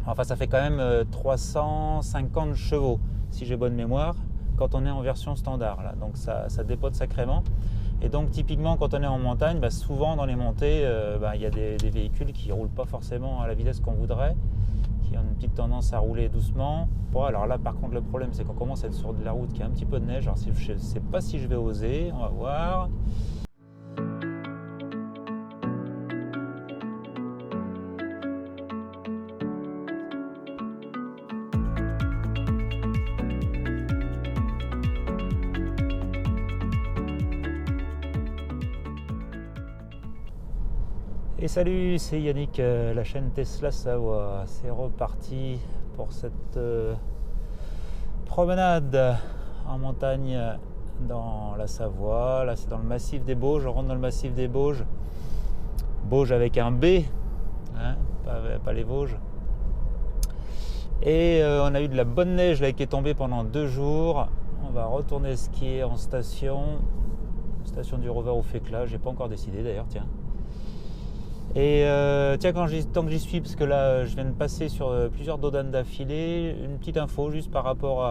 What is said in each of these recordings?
Enfin, ça fait quand même 350 chevaux, si j'ai bonne mémoire, quand on est en version standard. Là. Donc ça dépote sacrément. Et donc typiquement, quand on est en montagne, souvent dans les montées, il y a des véhicules qui ne roulent pas forcément à la vitesse qu'on voudrait, qui ont une petite tendance à rouler doucement. Bon, alors là, par contre, le problème, c'est qu'on commence à être sur de la route qui a un petit peu de neige. Alors je ne sais pas si je vais oser, on va voir. Et salut, c'est Yannick, la chaîne Tesla Savoie. C'est reparti pour cette promenade en montagne dans la Savoie. Là, c'est dans le massif des Bauges. On rentre dans le massif des Bauges. Bauges avec un B, hein, pas les Vosges. Et on a eu de la bonne neige là, qui est tombée pendant 2 jours. On va retourner skier en station du Rover au Fécla. J'ai pas encore décidé d'ailleurs, tiens. Et tiens, tant que j'y suis, parce que là je viens de passer sur plusieurs dodanes d'affilée, une petite info juste par rapport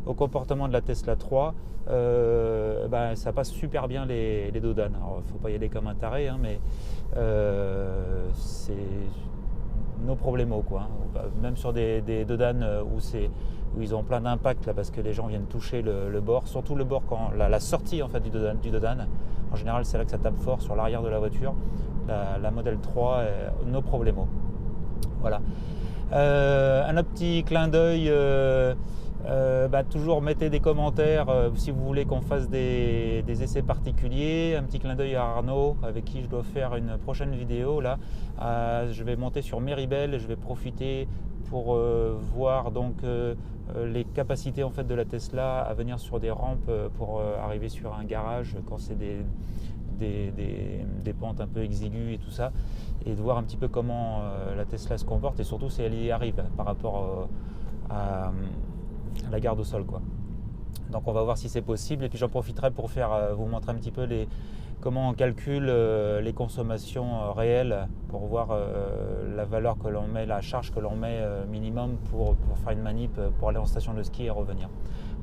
au comportement de la Tesla 3. Ça passe super bien les dodanes. Alors il ne faut pas y aller comme un taré, hein, mais c'est nos problèmes quoi. Même sur des dodanes où ils ont plein d'impact là, parce que les gens viennent toucher le bord, surtout le bord quand la sortie en fait du dodane. En général, c'est là que ça tape fort sur l'arrière de la voiture. La Model 3, nos problèmes. Voilà. Un autre petit clin d'œil, toujours mettez des commentaires si vous voulez qu'on fasse des essais particuliers. Un petit clin d'œil à Arnaud avec qui je dois faire une prochaine vidéo. Là, je vais monter sur Méribel et je vais profiter pour voir donc les capacités en fait de la Tesla à venir sur des rampes pour arriver sur un garage quand c'est des pentes un peu exiguës et tout ça, et de voir un petit peu comment la Tesla se comporte et surtout si elle y arrive par rapport à la garde au sol quoi. Donc on va voir si c'est possible et puis j'en profiterai pour vous montrer un petit peu comment on calcule les consommations réelles pour voir la valeur que l'on met, la charge que l'on met minimum pour faire une manip pour aller en station de ski et revenir.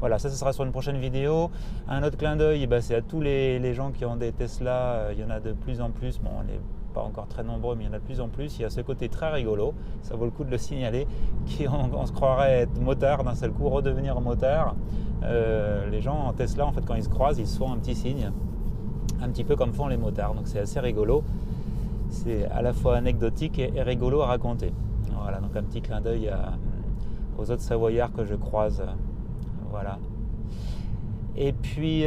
Voilà, ça sera sur une prochaine vidéo. Un autre clin d'œil, c'est à tous les gens qui ont des Tesla. Il y en a de plus en plus. Bon, on n'est pas encore très nombreux, mais il y en a de plus en plus. Il y a ce côté très rigolo, ça vaut le coup de le signaler, on se croirait être motard d'un seul coup, redevenir motard. Les gens en Tesla, en fait, quand ils se croisent, ils se font un petit signe, un petit peu comme font les motards. Donc c'est assez rigolo. C'est à la fois anecdotique et rigolo à raconter. Voilà, donc un petit clin d'œil aux autres Savoyards que je croise. Voilà. Et puis,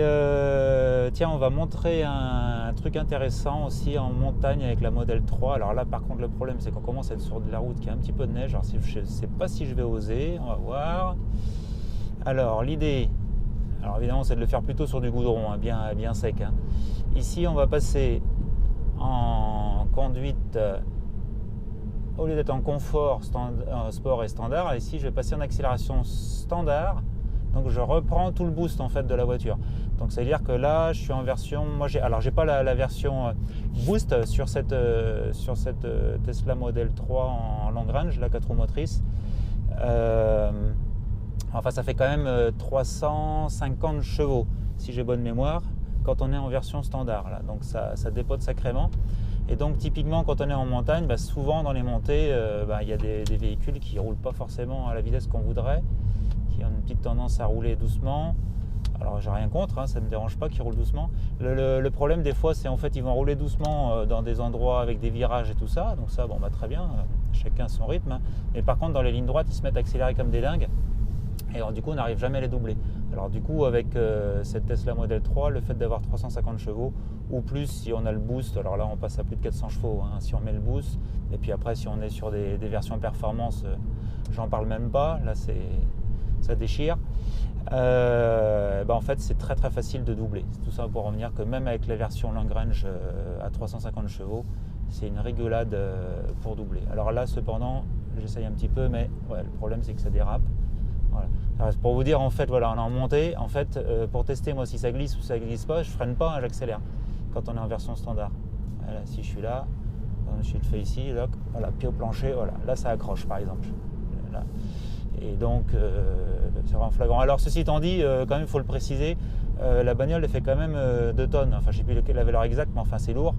tiens, on va montrer un truc intéressant aussi en montagne avec la Model 3. Alors là, par contre, le problème, c'est qu'on commence à être sur de la route qui a un petit peu de neige. Alors, je ne sais pas si je vais oser. On va voir. Alors, l'idée, évidemment, c'est de le faire plutôt sur du goudron, hein, bien sec. Hein. Ici, on va passer en conduite, au lieu d'être en confort, sport et standard. Ici, je vais passer en accélération standard. Donc je reprends tout le boost en fait de la voiture. Donc ça veut dire que là je suis en version, j'ai pas la version boost sur cette Tesla Model 3 en long range, la 4 roues motrices. Ça fait quand même 350 chevaux si j'ai bonne mémoire quand on est en version standard là. Donc ça dépote sacrément. Et donc typiquement quand on est en montagne, souvent dans les montées, il y a des véhicules qui ne roulent pas forcément à la vitesse qu'on voudrait, qui ont une petite tendance à rouler doucement. Alors j'ai rien contre, hein, ça ne me dérange pas qu'ils roulent doucement. Le problème des fois c'est en fait ils vont rouler doucement dans des endroits avec des virages et tout ça. Donc ça très bien, chacun son rythme. Hein. Mais par contre dans les lignes droites ils se mettent à accélérer comme des dingues. Et alors, du coup on n'arrive jamais à les doubler. Alors du coup avec cette Tesla Model 3, le fait d'avoir 350 chevaux ou plus si on a le boost, alors là on passe à plus de 400 chevaux hein, si on met le boost. Et puis après si on est sur des versions performance, j'en parle même pas, là ça déchire. En fait c'est très très facile de doubler. C'est tout ça pour revenir que même avec la version long range à 350 chevaux, c'est une rigolade pour doubler. Alors là cependant j'essaye un petit peu, mais le problème c'est que ça dérape. Voilà. Alors, pour vous dire en fait on est en montée, en fait pour tester moi si ça glisse ou ça glisse pas, je freine pas, hein, j'accélère quand on est en version standard. Voilà, si je suis là, Je le fais ici, là, voilà, pied au plancher, voilà, là ça accroche par exemple. Là. Et donc c'est vraiment flagrant. Alors ceci étant dit, quand même il faut le préciser, la bagnole elle fait quand même 2 tonnes, enfin je ne sais plus la valeur exacte, mais enfin c'est lourd.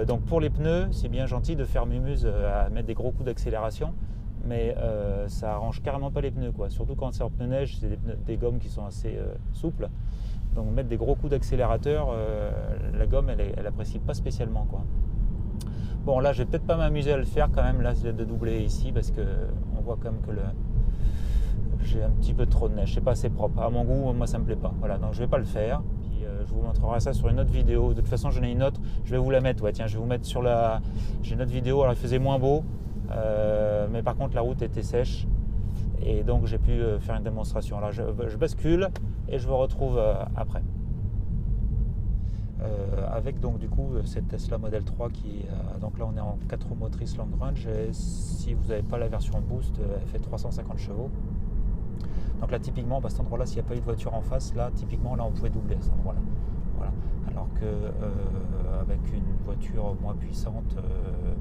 Donc pour les pneus, c'est bien gentil de faire mumuse à mettre des gros coups d'accélération, mais ça arrange carrément pas les pneus, quoi. Surtout quand c'est en pneu neige, c'est des gommes qui sont assez souples. Donc mettre des gros coups d'accélérateur, la gomme elle apprécie pas spécialement, quoi. Bon là je vais peut-être pas m'amuser à le faire quand même là de doubler ici parce que on voit quand même que j'ai un petit peu trop de neige, c'est pas assez propre. À mon goût, moi ça me plaît pas. Voilà, donc je vais pas le faire. Puis je vous montrerai ça sur une autre vidéo. De toute façon j'en ai une autre, je vais vous la mettre. Ouais tiens, je vais vous mettre sur la. J'ai une autre vidéo, alors il faisait moins beau, mais par contre la route était sèche. Et donc j'ai pu faire une démonstration. Alors je bascule et je vous retrouve après. Avec donc du coup cette Tesla Model 3 qui donc là on est en 4 roues motrices long range et si vous n'avez pas la version boost elle fait 350 chevaux. Donc là typiquement à cet endroit là s'il n'y a pas eu de voiture en face, là typiquement là on pouvait doubler à cet endroit là. Voilà. Alors que avec une voiture moins puissante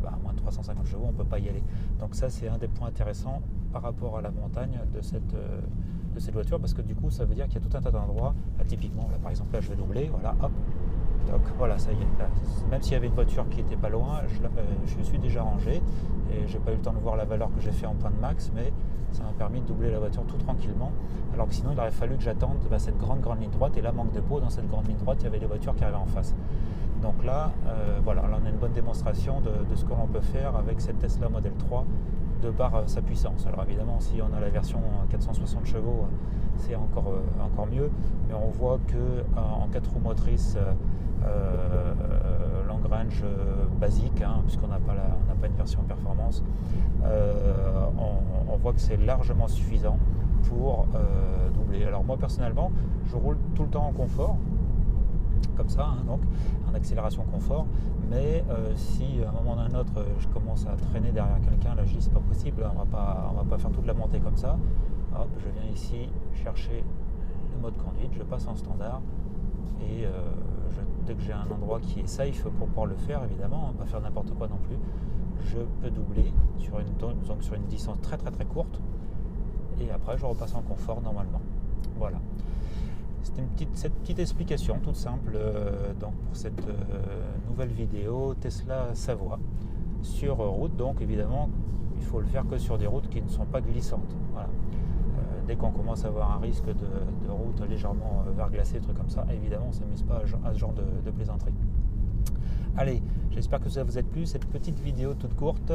à moins de 350 chevaux on ne peut pas y aller. Donc ça c'est un des points intéressants par rapport à la montagne de cette voiture, parce que du coup ça veut dire qu'il y a tout un tas d'endroits, typiquement là par exemple là je vais doubler, voilà hop. Donc voilà, ça y est, là, même s'il y avait une voiture qui était pas loin, je suis déjà rangé et j'ai pas eu le temps de voir la valeur que j'ai fait en point de max, mais ça m'a permis de doubler la voiture tout tranquillement, alors que sinon il aurait fallu que j'attende cette grande ligne droite, et là manque de peau, dans cette grande ligne droite il y avait des voitures qui arrivaient en face. Donc là, voilà, là on a une bonne démonstration de ce que l'on peut faire avec cette Tesla Model 3 de par sa puissance. Alors évidemment si on a la version 460 chevaux c'est encore mieux, mais on voit que en 4 roues motrices long range basique, puisqu'on n'a pas une version performance, on voit que c'est largement suffisant pour doubler. Alors moi personnellement je roule tout le temps en confort comme ça, donc en accélération confort, mais si à un moment ou à un autre je commence à traîner derrière quelqu'un, là je dis c'est pas possible, on va pas faire toute la montée comme ça. Hop, je viens ici chercher le mode conduite, je passe en standard et dès que j'ai un endroit qui est safe pour pouvoir le faire, évidemment, pas faire n'importe quoi non plus, je peux doubler sur une distance très très très courte et après je repasse en confort normalement. Voilà. C'était cette petite explication toute simple donc pour cette nouvelle vidéo Tesla Savoie sur route. Donc évidemment il faut le faire que sur des routes qui ne sont pas glissantes. Voilà. Dès qu'on commence à avoir un risque de route légèrement verglacée, trucs comme ça, évidemment on ne s'amuse pas à ce genre de plaisanterie. Allez, j'espère que ça vous a plu, cette petite vidéo toute courte,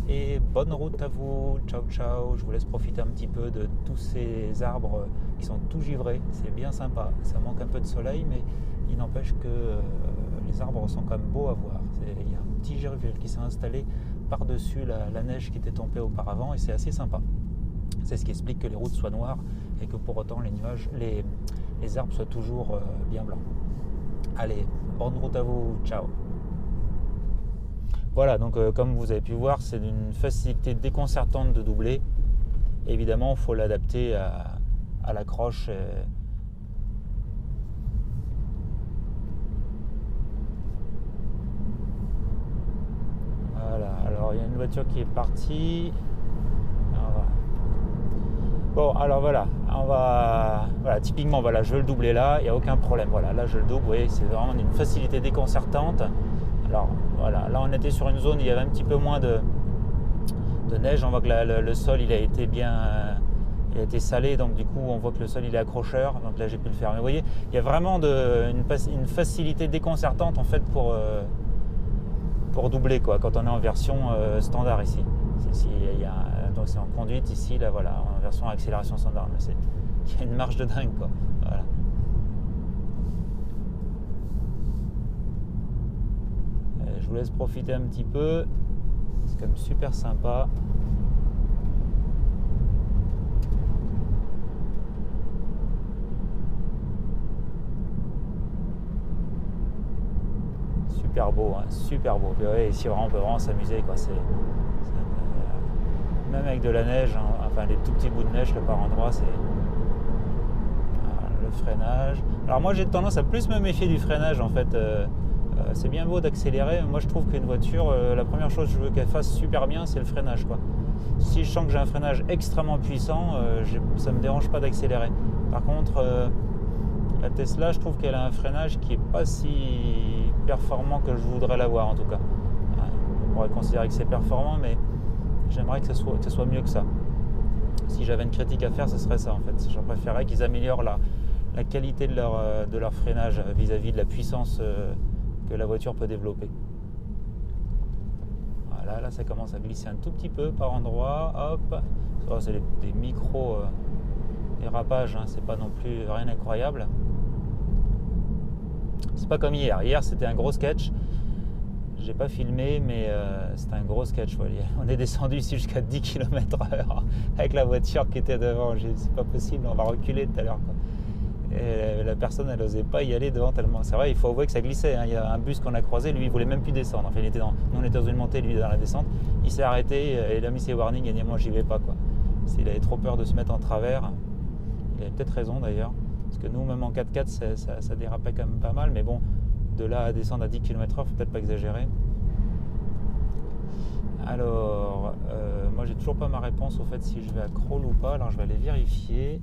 et bonne route à vous, ciao ciao. Je vous laisse profiter un petit peu de tous ces arbres qui sont tout givrés, c'est bien sympa, ça manque un peu de soleil, mais il n'empêche que les arbres sont quand même beaux à voir. Il y a un petit girofle qui s'est installé par-dessus la neige qui était tombée auparavant, et c'est assez sympa. C'est ce qui explique que les routes soient noires et que pour autant les arbres soient toujours bien blancs. Allez, bonne route à vous, ciao. Voilà, donc comme vous avez pu voir, c'est d'une facilité déconcertante de doubler. Évidemment, il faut l'adapter à l'accroche. Voilà, alors il y a une voiture qui est partie. Bon, alors voilà, voilà, typiquement, voilà, je veux le doubler là, il n'y a aucun problème. Voilà, là je le double, vous voyez, c'est vraiment une facilité déconcertante. Alors voilà, là on était sur une zone où il y avait un petit peu moins de neige. On voit que le sol il a été salé, donc du coup on voit que le sol il est accrocheur. Donc là j'ai pu le faire. Mais vous voyez, il y a vraiment une facilité déconcertante en fait pour doubler quoi, quand on est en version standard ici. Donc c'est en conduite ici, là voilà, en version accélération standard, mais il y a une marge de dingue quoi. Voilà. Je vous laisse profiter un petit peu, c'est quand même super sympa. Super beau, super beau. Et ouais, ici on peut vraiment s'amuser quoi. Même avec de la neige, enfin des tout petits bouts de neige par endroit, c'est le freinage. Alors moi j'ai tendance à plus me méfier du freinage en fait C'est bien beau d'accélérer, moi je trouve qu'une voiture, la première chose que je veux qu'elle fasse super bien, c'est le freinage, quoi. Si je sens que j'ai un freinage extrêmement puissant, ça ne me dérange pas d'accélérer. Par contre, la Tesla, je trouve qu'elle a un freinage qui n'est pas si performant que je voudrais l'avoir, en tout cas. On pourrait considérer que c'est performant, mais j'aimerais que ce soit mieux que ça. Si j'avais une critique à faire, ce serait ça, en fait. Je préférerais qu'ils améliorent la qualité de leur freinage vis-à-vis de la puissance que la voiture peut développer. Voilà, là ça commence à glisser un tout petit peu par endroit. Hop, oh, c'est des micros dérapages, hein, c'est pas non plus rien d'incroyable. C'est pas comme hier. Hier c'était un gros sketch. J'ai pas filmé, mais c'était un gros sketch. On est descendu ici jusqu'à 10 km/h avec la voiture qui était devant. C'est pas possible, on va reculer tout à l'heure, quoi. Et la personne, elle n'osait pas y aller devant tellement. C'est vrai, il faut avouer que ça glissait, hein. Il y a un bus qu'on a croisé, lui, il voulait même plus descendre. Enfin, nous, on était dans une montée, lui, dans la descente. Il s'est arrêté, il a mis ses warnings, et dit moi, j'y vais pas, quoi. Il avait trop peur de se mettre en travers. Il avait peut-être raison, d'ailleurs. Parce que nous, même en 4x4, ça dérapait quand même pas mal. Mais bon, de là à descendre à 10 km/h, faut peut-être pas exagérer. Alors, moi, j'ai toujours pas ma réponse au fait si je vais à crawl ou pas. Alors, je vais aller vérifier.